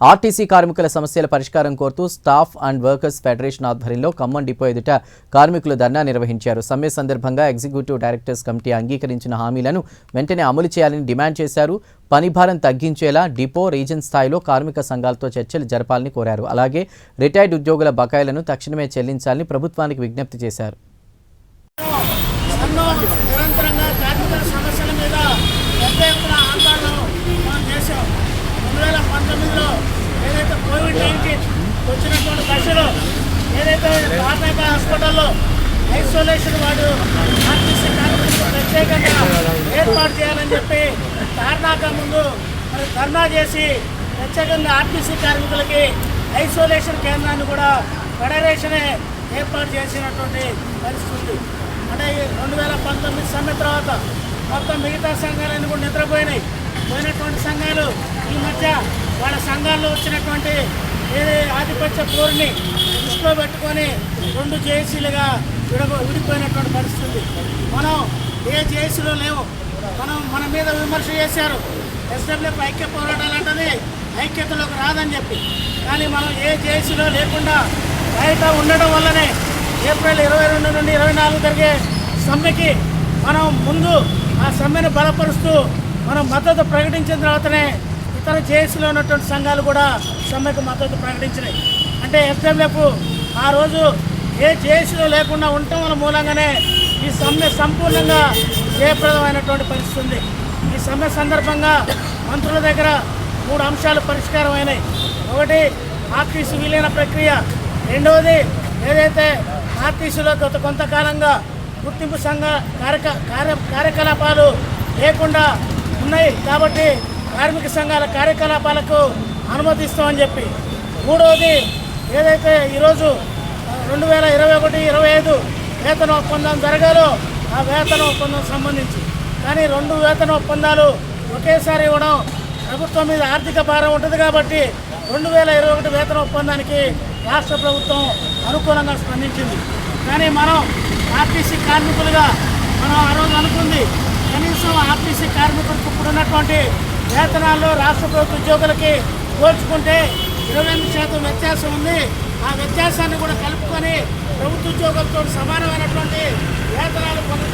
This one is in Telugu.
ఆర్టీసీ కార్మికుల సమస్యల పరిష్కారం కోరుతూ స్టాఫ్ అండ్ వర్కర్స్ ఫెడరేషన్ ఆధ్వర్యంలో ఖమ్మం డిపో ఎదుట కార్మికులు ధర్నా నిర్వహించారు. సమ్మె సందర్భంగా ఎగ్జిక్యూటివ్ డైరెక్టర్స్ కమిటీ అంగీకరించిన హామీలను వెంటనే అమలు చేయాలని డిమాండ్ చేశారు. పని భారం తగ్గించేలా డిపో రీజన్ స్థాయిలో కార్మిక సంఘాలతో చర్చలు జరపాలని కోరారు. అలాగే రిటైర్డ్ ఉద్యోగుల బకాయిలను తక్షణమే చెల్లించాలని ప్రభుత్వానికి విజ్ఞప్తి చేశారు. నిరంతరంగా కార్మికుల సమస్యల మీద పెద్ద ఎత్తున ఆందోళన మనం చేశాం. 2019లో ఏదైతే కోవిడ్-19 వచ్చినటువంటి దశలో ఏదైతే ప్రాథమిక హాస్పిటల్లో ఐసోలేషన్ వార్డు ఆర్టీసీ కార్మికులకు ప్రత్యేకంగా ఏర్పాటు చేయాలని చెప్పి ధర్నాక ముందు మరి ధర్నా చేసి ప్రత్యేకంగా ఆర్టీసీ కార్మికులకి ఐసోలేషన్ కేంద్రాన్ని కూడా ఫెడరేషనే ఏర్పాటు చేసినటువంటి పరిస్థితి. అంటే 2019 సమ్మె తర్వాత మొత్తం మిగతా సంఘాలన్నీ కూడా పోయినటువంటి సంఘాలు ఈ మధ్య వాళ్ళ సంఘాల్లో వచ్చినటువంటి ఆధిపత్య పోరుని దృష్టిలో పెట్టుకొని 2 జేఏసీలుగా విడిపోయినటువంటి పరిస్థితి. మనం ఏ జేఏసీలో లేవు. మన మీద విమర్శ చేశారు. ఎస్డబ్ల్యూఎఫ్ ఐక్య పోరాటాలు అంటది ఐక్యతలోకి రాదని చెప్పి. కానీ మనం ఏ జేఏసీలో లేకుండా బయట ఉండడం వల్లనే ఏప్రిల్ 22 నుండి 24 జరిగే సమ్మెకి మనం ముందు ఆ సమ్మెను బలపరుస్తూ మనం మద్దతు ప్రకటించిన తర్వాతనే ఇతర జేఏసీలో ఉన్నటువంటి సంఘాలు కూడా సమ్మెకు మద్దతు ప్రకటించినాయి. అంటే ఎస్డబ్ల్యూఎఫ్ ఆ రోజు ఏ జేఏసీలో లేకుండా ఉండటం వల్ల మూలంగానే ఈ సమ్మె సంపూర్ణంగా జయప్రదమైనటువంటి పరిస్థితి ఉంది. ఈ సమ్మె సందర్భంగా మంత్రుల దగ్గర 3 అంశాలు పరిష్కారం అయినాయి. ఒకటి ఆర్టీసీ విలీన ప్రక్రియ, రెండవది ఏదైతే ఆర్టీసీలో గత కొంతకాలంగా గుర్తింపు సంఘ కార్యకలాపాలు లేకుండా ఉన్నాయి కాబట్టి కార్మిక సంఘాల కార్యకలాపాలకు అనుమతిస్తామని చెప్పి, మూడవది ఏదైతే ఈరోజు 2021-25 వేతన ఒప్పందం జరగాలో ఆ వేతన ఒప్పందం సంబంధించి కానీ 2 వేతన ఒప్పందాలు ఒకేసారి ఇవ్వడం ప్రభుత్వం మీద ఆర్థిక భారం ఉంటుంది కాబట్టి 2021 వేతన ఒప్పందానికి రాష్ట్ర ప్రభుత్వం అనుకూలంగా స్పందించింది. కానీ మనం ఆర్టీసీ కార్మికులుగా మనం ఆ రోజు అనుకుంది కనీసం ఆర్టీసీ కార్మికులకు ఇప్పుడున్నటువంటి వేతనాల్లో రాష్ట్ర ప్రభుత్వ ఉద్యోగులకి పోల్చుకుంటే 28% వ్యత్యాసం ఉంది. ఆ వ్యత్యాసాన్ని కూడా కలుపుకొని ప్రభుత్వ ఉద్యోగులతో సమానమైనటువంటి వేతనాలు